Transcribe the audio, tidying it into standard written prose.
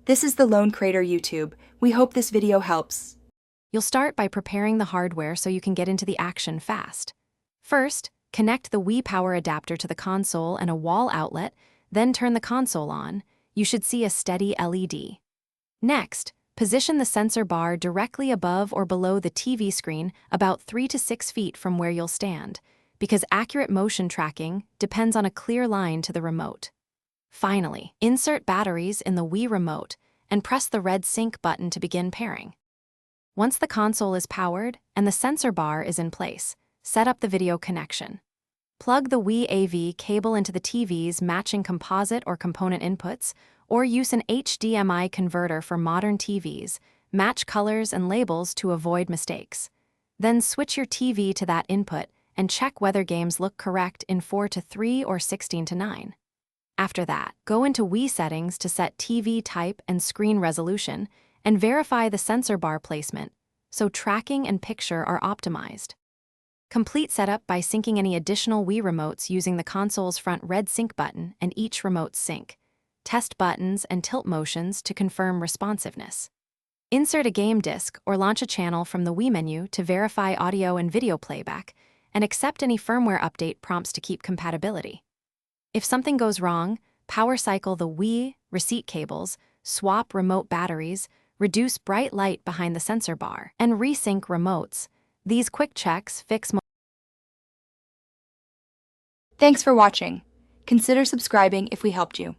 This is the Lone Crater YouTube. We hope this video helps. You'll start by preparing the hardware so you can get into the action fast. First, connect the Wii power adapter to the console and a wall outlet, then turn the console on. You should see a steady LED. Next, position the sensor bar directly above or below the TV screen about 3 to 6 feet from where you'll stand, because accurate motion tracking depends on a clear line to the remote. Finally, insert batteries in the Wii remote and press the red sync button to begin pairing. Once the console is powered and the sensor bar is in place, set up the video connection. Plug the Wii AV cable into the TV's matching composite or component inputs, or use an HDMI converter for modern TVs. Match colors and labels to avoid mistakes. Then switch your TV to that input and check whether games look correct in 4:3 or 16:9. After that, go into Wii settings to set TV type and screen resolution and verify the sensor bar placement, so tracking and picture are optimized. Complete setup by syncing any additional Wii remotes using the console's front red sync button and each remote's sync. Test buttons and tilt motions to confirm responsiveness. Insert a game disc or launch a channel from the Wii menu to verify audio and video playback, and accept any firmware update prompts to keep compatibility. If something goes wrong, power cycle the Wii receipt cables, swap remote batteries, reduce bright light behind the sensor bar, and resync remotes. These quick checks fix. Thanks for watching. Consider subscribing if we helped you.